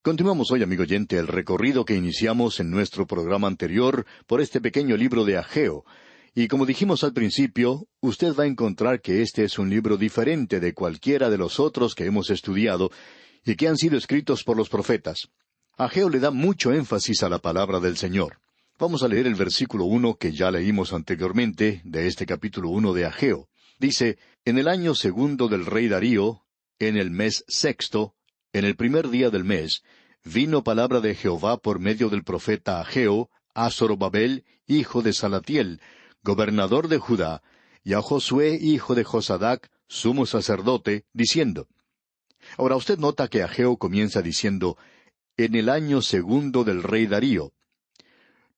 Continuamos hoy, amigo oyente, el recorrido que iniciamos en nuestro programa anterior por este pequeño libro de Ageo. Y como dijimos al principio, usted va a encontrar que este es un libro diferente de cualquiera de los otros que hemos estudiado y que han sido escritos por los profetas. Ageo le da mucho énfasis a la palabra del Señor. Vamos a leer el versículo 1 que ya leímos anteriormente de este capítulo 1 de Ageo. Dice: En el año segundo del rey Darío, en el mes sexto, en el primer día del mes, vino palabra de Jehová por medio del profeta Ageo a Zorobabel, hijo de Salatiel, gobernador de Judá, y a Josué, hijo de Josadac, sumo sacerdote, diciendo. Ahora usted nota que Ageo comienza diciendo, en el año segundo del rey Darío.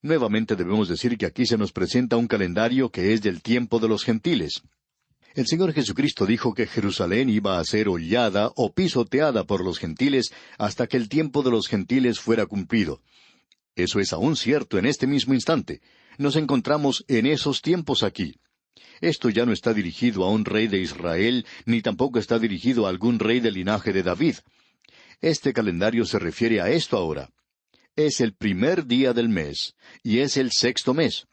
Nuevamente debemos decir que aquí se nos presenta un calendario que es del tiempo de los gentiles. El Señor Jesucristo dijo que Jerusalén iba a ser hollada o pisoteada por los gentiles hasta que el tiempo de los gentiles fuera cumplido. Eso es aún cierto en este mismo instante. Nos encontramos en esos tiempos aquí. Esto ya no está dirigido a un rey de Israel, ni tampoco está dirigido a algún rey del linaje de David. Este calendario se refiere a esto ahora. Es el primer día del mes, y es el sexto mes.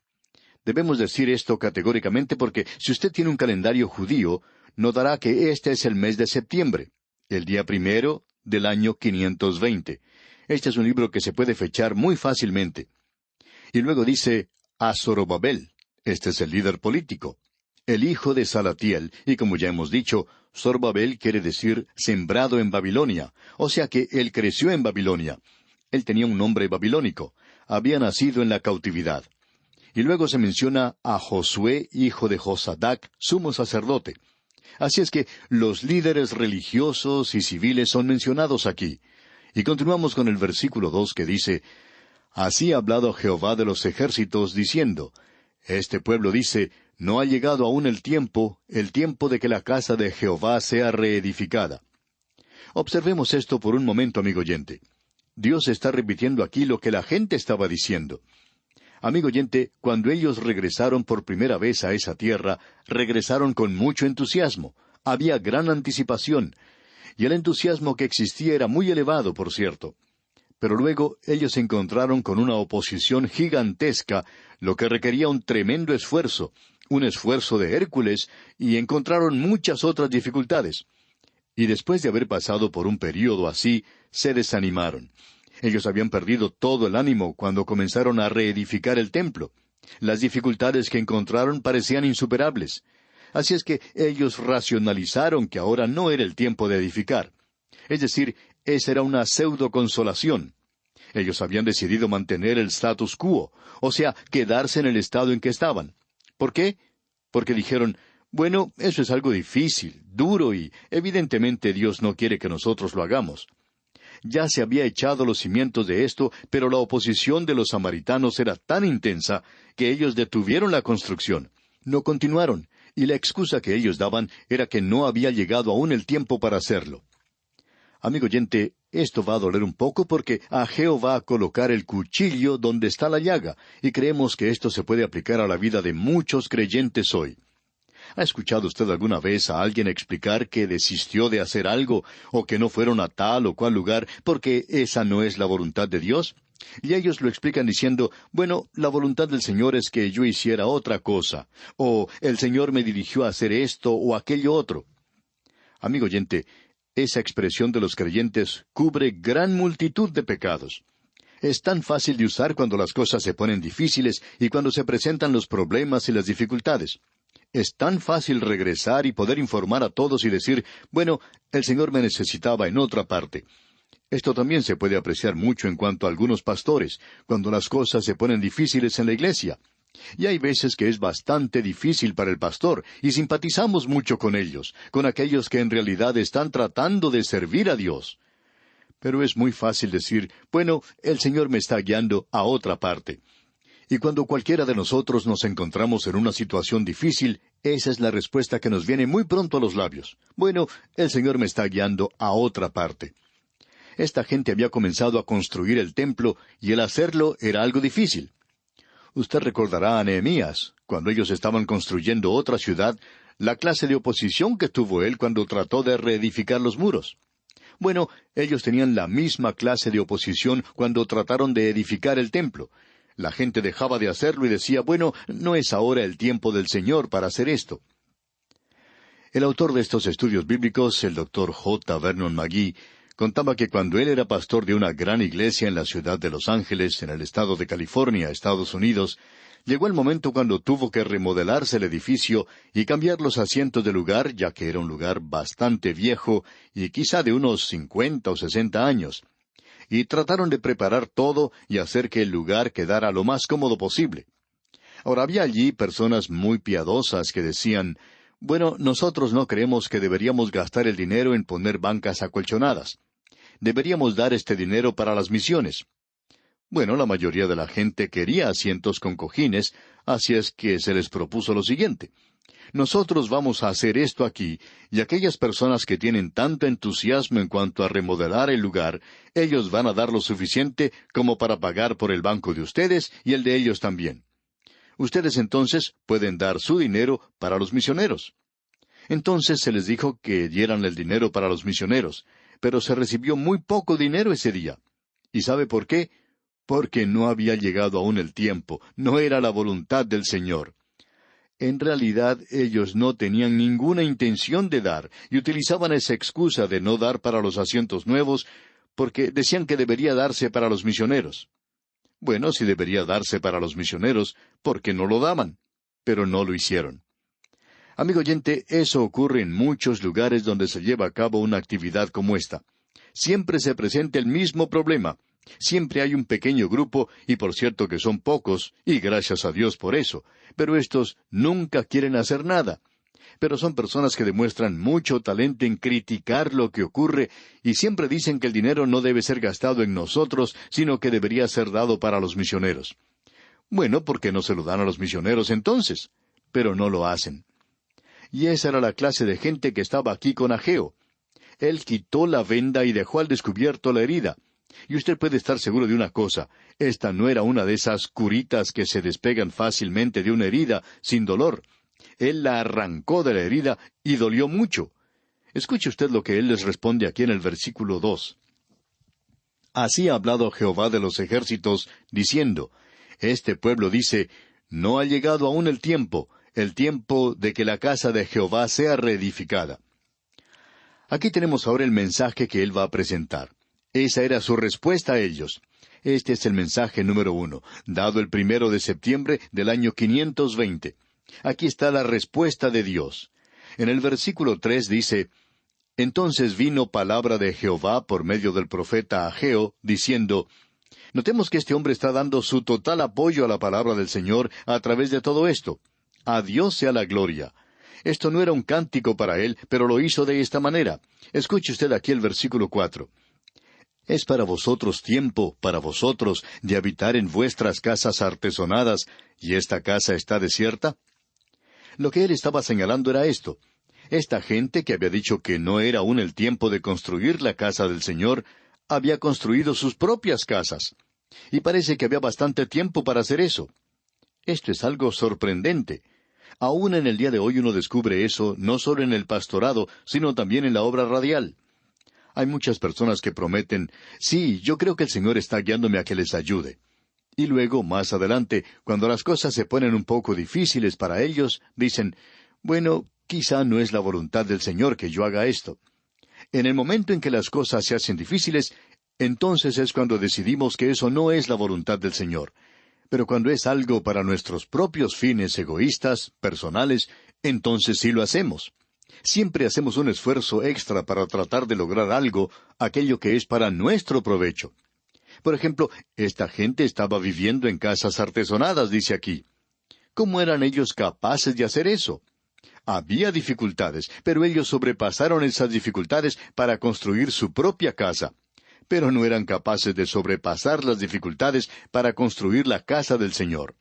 Debemos decir esto categóricamente porque si usted tiene un calendario judío, notará que este es el mes de septiembre, el día primero del año 520. Este es un libro que se puede fechar muy fácilmente. Y luego dice, a Zorobabel. Este es el líder político, el hijo de Salatiel, y como ya hemos dicho, Zorobabel quiere decir sembrado en Babilonia, o sea que él creció en Babilonia. Él tenía un nombre babilónico, había nacido en la cautividad. Y luego se menciona a Josué, hijo de Josadac, sumo sacerdote. Así es que los líderes religiosos y civiles son mencionados aquí. Y continuamos con el versículo 2 que dice, Así ha hablado Jehová de los ejércitos, diciendo, Este pueblo dice, no ha llegado aún el tiempo de que la casa de Jehová sea reedificada. Observemos esto por un momento, amigo oyente. Dios está repitiendo aquí lo que la gente estaba diciendo. Amigo oyente, cuando ellos regresaron por primera vez a esa tierra, regresaron con mucho entusiasmo. Había gran anticipación. Y el entusiasmo que existía era muy elevado, por cierto. Pero luego ellos se encontraron con una oposición gigantesca, lo que requería un tremendo esfuerzo, un esfuerzo de Hércules, y encontraron muchas otras dificultades. Y después de haber pasado por un período así, se desanimaron. Ellos habían perdido todo el ánimo cuando comenzaron a reedificar el templo. Las dificultades que encontraron parecían insuperables. Así es que ellos racionalizaron que ahora no era el tiempo de edificar. Es decir, esa era una pseudo-consolación. Ellos habían decidido mantener el status quo, o sea, quedarse en el estado en que estaban. ¿Por qué? Porque dijeron, bueno, eso es algo difícil, duro y evidentemente Dios no quiere que nosotros lo hagamos. Ya se había echado los cimientos de esto, pero la oposición de los samaritanos era tan intensa que ellos detuvieron la construcción. No continuaron, y la excusa que ellos daban era que no había llegado aún el tiempo para hacerlo. Amigo oyente, esto va a doler un poco porque Ageo va a colocar el cuchillo donde está la llaga, y creemos que esto se puede aplicar a la vida de muchos creyentes hoy. ¿Ha escuchado usted alguna vez a alguien explicar que desistió de hacer algo, o que no fueron a tal o cual lugar, porque esa no es la voluntad de Dios? Y ellos lo explican diciendo, bueno, la voluntad del Señor es que yo hiciera otra cosa, o el Señor me dirigió a hacer esto o aquello otro. Amigo oyente, esa expresión de los creyentes cubre gran multitud de pecados. Es tan fácil de usar cuando las cosas se ponen difíciles y cuando se presentan los problemas y las dificultades. Es tan fácil regresar y poder informar a todos y decir, bueno, el Señor me necesitaba en otra parte. Esto también se puede apreciar mucho en cuanto a algunos pastores, cuando las cosas se ponen difíciles en la iglesia. Y hay veces que es bastante difícil para el pastor, y simpatizamos mucho con ellos, con aquellos que en realidad están tratando de servir a Dios. Pero es muy fácil decir, bueno, el Señor me está guiando a otra parte. Y cuando cualquiera de nosotros nos encontramos en una situación difícil, esa es la respuesta que nos viene muy pronto a los labios. Bueno, el Señor me está guiando a otra parte. Esta gente había comenzado a construir el templo, y el hacerlo era algo difícil. Usted recordará a Nehemías, cuando ellos estaban construyendo otra ciudad, la clase de oposición que tuvo él cuando trató de reedificar los muros. Bueno, ellos tenían la misma clase de oposición cuando trataron de edificar el templo. La gente dejaba de hacerlo y decía, bueno, no es ahora el tiempo del Señor para hacer esto. El autor de estos estudios bíblicos, el Dr. J. Vernon McGee, contaba que cuando él era pastor de una gran iglesia en la ciudad de Los Ángeles, en el estado de California, Estados Unidos, llegó el momento cuando tuvo que remodelarse el edificio y cambiar los asientos de lugar, ya que era un lugar bastante viejo y quizá de unos 50 o 60 años. Y trataron de preparar todo y hacer que el lugar quedara lo más cómodo posible. Ahora había allí personas muy piadosas que decían, bueno, nosotros no creemos que deberíamos gastar el dinero en poner bancas acolchonadas. Deberíamos dar este dinero para las misiones. Bueno, la mayoría de la gente quería asientos con cojines, así es que se les propuso lo siguiente. Nosotros vamos a hacer esto aquí, y aquellas personas que tienen tanto entusiasmo en cuanto a remodelar el lugar, ellos van a dar lo suficiente como para pagar por el banco de ustedes y el de ellos también. Ustedes entonces pueden dar su dinero para los misioneros. Entonces se les dijo que dieran el dinero para los misioneros, pero se recibió muy poco dinero ese día. ¿Y sabe por qué? Porque no había llegado aún el tiempo, no era la voluntad del Señor. En realidad ellos no tenían ninguna intención de dar, y utilizaban esa excusa de no dar para los asientos nuevos, porque decían que debería darse para los misioneros. Bueno, si debería darse para los misioneros, ¿por qué no lo daban? Pero no lo hicieron. Amigo oyente, eso ocurre en muchos lugares donde se lleva a cabo una actividad como esta. Siempre se presenta el mismo problema. Siempre hay un pequeño grupo, y por cierto que son pocos, y gracias a Dios por eso, pero estos nunca quieren hacer nada. Pero son personas que demuestran mucho talento en criticar lo que ocurre, y siempre dicen que el dinero no debe ser gastado en nosotros, sino que debería ser dado para los misioneros. Bueno, ¿por qué no se lo dan a los misioneros entonces? Pero no lo hacen. Y esa era la clase de gente que estaba aquí con Ageo. Él quitó la venda y dejó al descubierto la herida. Y usted puede estar seguro de una cosa, esta no era una de esas curitas que se despegan fácilmente de una herida sin dolor. Él la arrancó de la herida y dolió mucho. Escuche usted lo que él les responde aquí en el versículo 2. Así ha hablado Jehová de los ejércitos, diciendo, este pueblo dice, no ha llegado aún el tiempo de que la casa de Jehová sea reedificada. Aquí tenemos ahora el mensaje que él va a presentar. Esa era su respuesta a ellos. Este es el mensaje número 1, dado el 1 de septiembre del año 520. Aquí está la respuesta de Dios. En el versículo 3 dice, entonces vino palabra de Jehová por medio del profeta Ageo, diciendo, notemos que este hombre está dando su total apoyo a la palabra del Señor a través de todo esto. A Dios sea la gloria. Esto no era un cántico para él, pero lo hizo de esta manera. Escuche usted aquí el versículo 4. ¿Es para vosotros tiempo, para vosotros, de habitar en vuestras casas artesonadas, y esta casa está desierta? Lo que él estaba señalando era esto. Esta gente que había dicho que no era aún el tiempo de construir la casa del Señor, había construido sus propias casas. Y parece que había bastante tiempo para hacer eso. Esto es algo sorprendente. Aún en el día de hoy uno descubre eso, no solo en el pastorado, sino también en la obra radial. Hay muchas personas que prometen, sí, yo creo que el Señor está guiándome a que les ayude. Y luego, más adelante, cuando las cosas se ponen un poco difíciles para ellos, dicen, bueno, quizá no es la voluntad del Señor que yo haga esto. En el momento en que las cosas se hacen difíciles, entonces es cuando decidimos que eso no es la voluntad del Señor. Pero cuando es algo para nuestros propios fines egoístas, personales, entonces sí lo hacemos. Siempre hacemos un esfuerzo extra para tratar de lograr algo, aquello que es para nuestro provecho. Por ejemplo, esta gente estaba viviendo en casas artesonadas, dice aquí. ¿Cómo eran ellos capaces de hacer eso? Había dificultades, pero ellos sobrepasaron esas dificultades para construir su propia casa. Pero no eran capaces de sobrepasar las dificultades para construir la casa del Señor.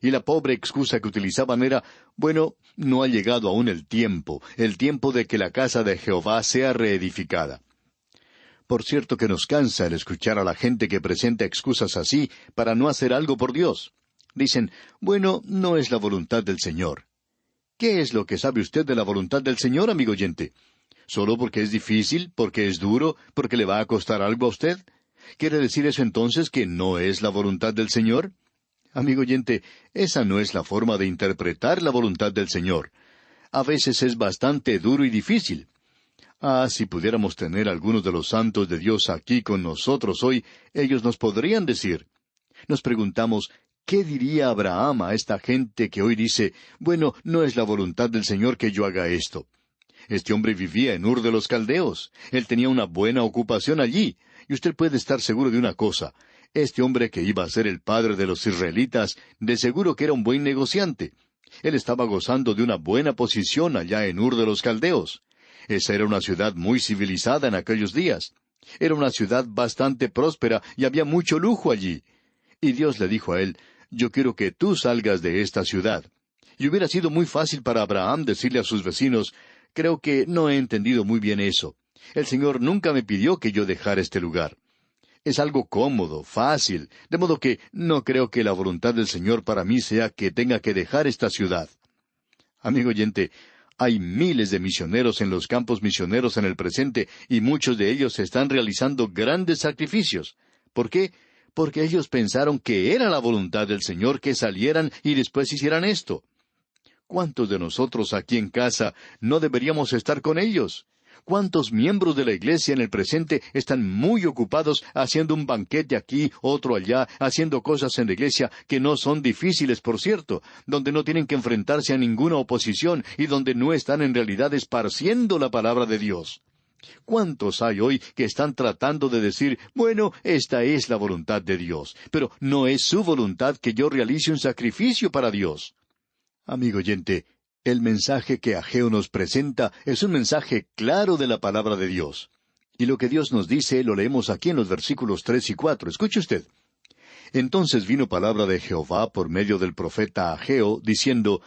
Y la pobre excusa que utilizaban era, bueno, no ha llegado aún el tiempo de que la casa de Jehová sea reedificada. Por cierto que nos cansa el escuchar a la gente que presenta excusas así para no hacer algo por Dios. Dicen, bueno, no es la voluntad del Señor. ¿Qué es lo que sabe usted de la voluntad del Señor, amigo oyente? ¿Solo porque es difícil, porque es duro, porque le va a costar algo a usted? ¿Quiere decir eso entonces que no es la voluntad del Señor? Amigo oyente, esa no es la forma de interpretar la voluntad del Señor. A veces es bastante duro y difícil. Ah, si pudiéramos tener algunos de los santos de Dios aquí con nosotros hoy, ellos nos podrían decir. Nos preguntamos, ¿qué diría Abraham a esta gente que hoy dice, bueno, no es la voluntad del Señor que yo haga esto? Este hombre vivía en Ur de los Caldeos. Él tenía una buena ocupación allí. Y usted puede estar seguro de una cosa. Este hombre que iba a ser el padre de los israelitas, de seguro que era un buen negociante. Él estaba gozando de una buena posición allá en Ur de los Caldeos. Esa era una ciudad muy civilizada en aquellos días. Era una ciudad bastante próspera y había mucho lujo allí. Y Dios le dijo a él, yo quiero que tú salgas de esta ciudad. Y hubiera sido muy fácil para Abraham decirle a sus vecinos, creo que no he entendido muy bien eso. El Señor nunca me pidió que yo dejara este lugar. Es algo cómodo, fácil, de modo que no creo que la voluntad del Señor para mí sea que tenga que dejar esta ciudad. Amigo oyente, hay miles de misioneros en los campos misioneros en el presente y muchos de ellos están realizando grandes sacrificios. ¿Por qué? Porque ellos pensaron que era la voluntad del Señor que salieran y después hicieran esto. ¿Cuántos de nosotros aquí en casa no deberíamos estar con ellos? ¿Cuántos miembros de la iglesia en el presente están muy ocupados haciendo un banquete aquí, otro allá, haciendo cosas en la iglesia que no son difíciles, por cierto, donde no tienen que enfrentarse a ninguna oposición y donde no están en realidad esparciendo la palabra de Dios? ¿Cuántos hay hoy que están tratando de decir, bueno, esta es la voluntad de Dios, pero no es su voluntad que yo realice un sacrificio para Dios? Amigo oyente, el mensaje que Ageo nos presenta es un mensaje claro de la palabra de Dios. Y lo que Dios nos dice lo leemos aquí en los versículos 3 y 4. Escuche usted. Entonces vino palabra de Jehová por medio del profeta Ageo, diciendo,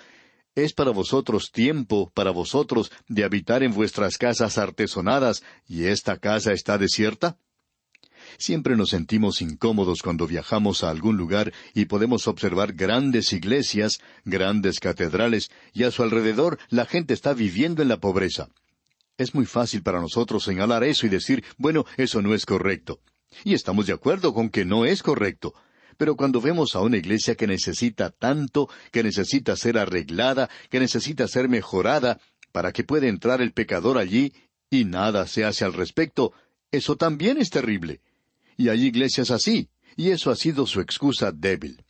¿es para vosotros tiempo, para vosotros, de habitar en vuestras casas artesonadas, y esta casa está desierta? Siempre nos sentimos incómodos cuando viajamos a algún lugar y podemos observar grandes iglesias, grandes catedrales, y a su alrededor la gente está viviendo en la pobreza. Es muy fácil para nosotros señalar eso y decir, bueno, eso no es correcto. Y estamos de acuerdo con que no es correcto. Pero cuando vemos a una iglesia que necesita tanto, que necesita ser arreglada, que necesita ser mejorada, para que pueda entrar el pecador allí, y nada se hace al respecto, eso también es terrible. Y hay iglesias así, y eso ha sido su excusa débil.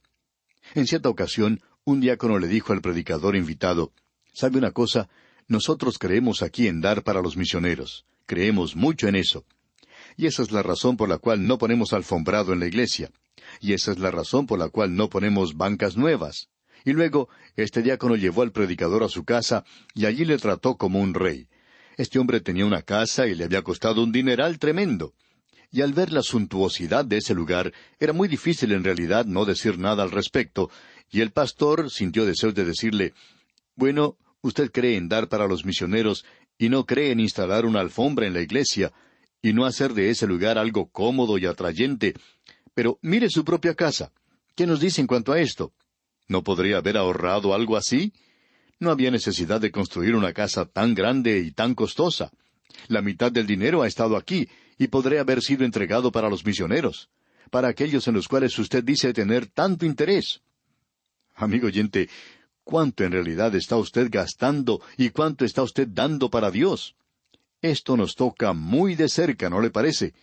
En cierta ocasión, un diácono le dijo al predicador invitado, ¿sabe una cosa? Nosotros creemos aquí en dar para los misioneros. Creemos mucho en eso. Y esa es la razón por la cual no ponemos alfombrado en la iglesia. Y esa es la razón por la cual no ponemos bancas nuevas. Y luego, este diácono llevó al predicador a su casa, y allí le trató como un rey. Este hombre tenía una casa y le había costado un dineral tremendo. Y al ver la suntuosidad de ese lugar, era muy difícil en realidad no decir nada al respecto, y el pastor sintió deseos de decirle, bueno, usted cree en dar para los misioneros, y no cree en instalar una alfombra en la iglesia, y no hacer de ese lugar algo cómodo y atrayente, pero mire su propia casa. ¿Qué nos dice en cuanto a esto? ¿No podría haber ahorrado algo así? No había necesidad de construir una casa tan grande y tan costosa. La mitad del dinero ha estado aquí, y podría haber sido entregado para los misioneros, para aquellos en los cuales usted dice tener tanto interés. Amigo oyente, ¿cuánto en realidad está usted gastando y cuánto está usted dando para Dios? Esto nos toca muy de cerca, ¿no le parece?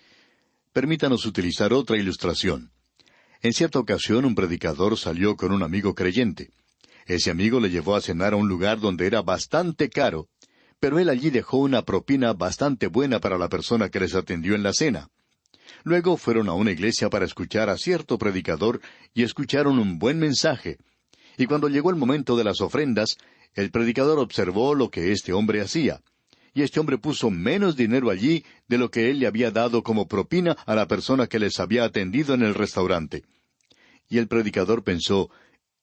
Permítanos utilizar otra ilustración. En cierta ocasión un predicador salió con un amigo creyente. Ese amigo le llevó a cenar a un lugar donde era bastante caro, pero él allí dejó una propina bastante buena para la persona que les atendió en la cena. Luego fueron a una iglesia para escuchar a cierto predicador y escucharon un buen mensaje. Y cuando llegó el momento de las ofrendas, el predicador observó lo que este hombre hacía. Y este hombre puso menos dinero allí de lo que él le había dado como propina a la persona que les había atendido en el restaurante. Y el predicador pensó,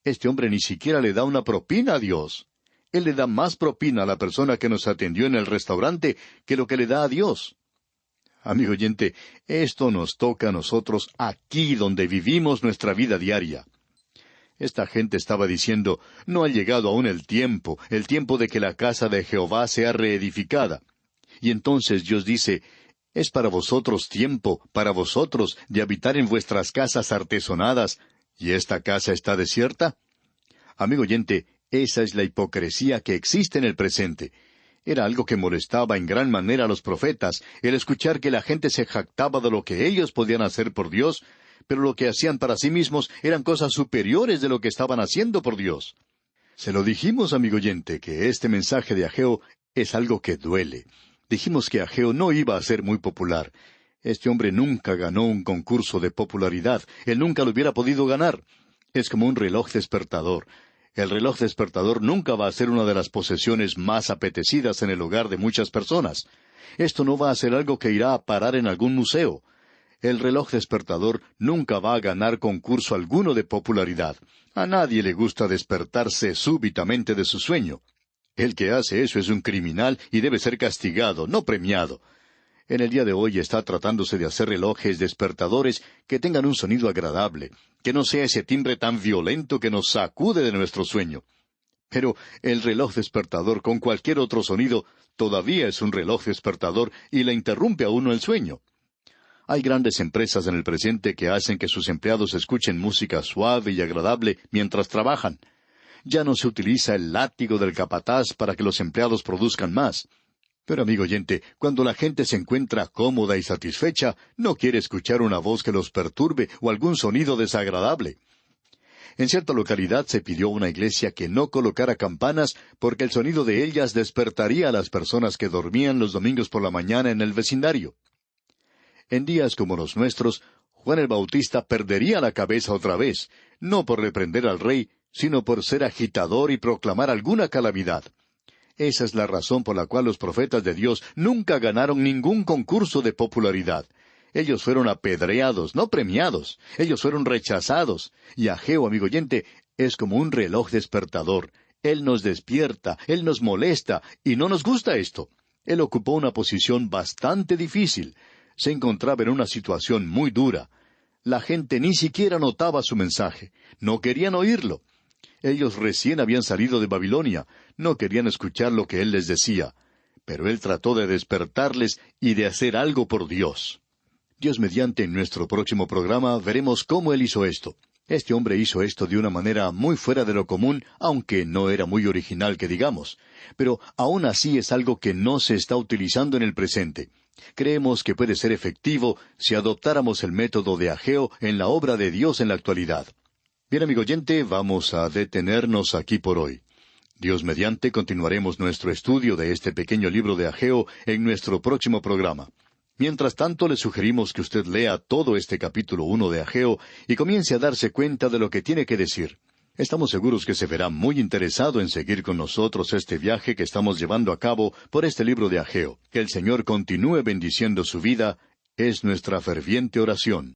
este hombre ni siquiera le da una propina a Dios. Él le da más propina a la persona que nos atendió en el restaurante que lo que le da a Dios. Amigo oyente, esto nos toca a nosotros aquí donde vivimos nuestra vida diaria. Esta gente estaba diciendo, no ha llegado aún el tiempo de que la casa de Jehová sea reedificada. Y entonces Dios dice, es para vosotros tiempo, para vosotros, de habitar en vuestras casas artesonadas, ¿y esta casa está desierta? Amigo oyente, esa es la hipocresía que existe en el presente. Era algo que molestaba en gran manera a los profetas, el escuchar que la gente se jactaba de lo que ellos podían hacer por Dios, pero lo que hacían para sí mismos eran cosas superiores de lo que estaban haciendo por Dios. Se lo dijimos, amigo oyente, que este mensaje de Ageo es algo que duele. Dijimos que Ageo no iba a ser muy popular. Este hombre nunca ganó un concurso de popularidad. Él nunca lo hubiera podido ganar. Es como un reloj despertador. El reloj despertador nunca va a ser una de las posesiones más apetecidas en el hogar de muchas personas. Esto no va a ser algo que irá a parar en algún museo. El reloj despertador nunca va a ganar concurso alguno de popularidad. A nadie le gusta despertarse súbitamente de su sueño. El que hace eso es un criminal y debe ser castigado, no premiado. En el día de hoy está tratándose de hacer relojes despertadores que tengan un sonido agradable, que no sea ese timbre tan violento que nos sacude de nuestro sueño. Pero el reloj despertador con cualquier otro sonido todavía es un reloj despertador y le interrumpe a uno el sueño. Hay grandes empresas en el presente que hacen que sus empleados escuchen música suave y agradable mientras trabajan. Ya no se utiliza el látigo del capataz para que los empleados produzcan más. Pero, amigo oyente, cuando la gente se encuentra cómoda y satisfecha, no quiere escuchar una voz que los perturbe o algún sonido desagradable. En cierta localidad se pidió a una iglesia que no colocara campanas porque el sonido de ellas despertaría a las personas que dormían los domingos por la mañana en el vecindario. En días como los nuestros, Juan el Bautista perdería la cabeza otra vez, no por reprender al rey, sino por ser agitador y proclamar alguna calamidad. Esa es la razón por la cual los profetas de Dios nunca ganaron ningún concurso de popularidad. Ellos fueron apedreados, no premiados. Ellos fueron rechazados. Y Ageo, amigo oyente, es como un reloj despertador. Él nos despierta, Él nos molesta, y no nos gusta esto. Él ocupó una posición bastante difícil. Se encontraba en una situación muy dura. La gente ni siquiera notaba su mensaje. No querían oírlo. Ellos recién habían salido de Babilonia, no querían escuchar lo que él les decía, pero él trató de despertarles y de hacer algo por Dios. Dios mediante, en nuestro próximo programa veremos cómo él hizo esto. Este hombre hizo esto de una manera muy fuera de lo común, aunque no era muy original que digamos. Pero aún así es algo que no se está utilizando en el presente. Creemos que puede ser efectivo si adoptáramos el método de Ageo en la obra de Dios en la actualidad. Bien, amigo oyente, vamos a detenernos aquí por hoy. Dios mediante, continuaremos nuestro estudio de este pequeño libro de Ageo en nuestro próximo programa. Mientras tanto, le sugerimos que usted lea todo este capítulo 1 de Ageo y comience a darse cuenta de lo que tiene que decir. Estamos seguros que se verá muy interesado en seguir con nosotros este viaje que estamos llevando a cabo por este libro de Ageo. Que el Señor continúe bendiciendo su vida, es nuestra ferviente oración.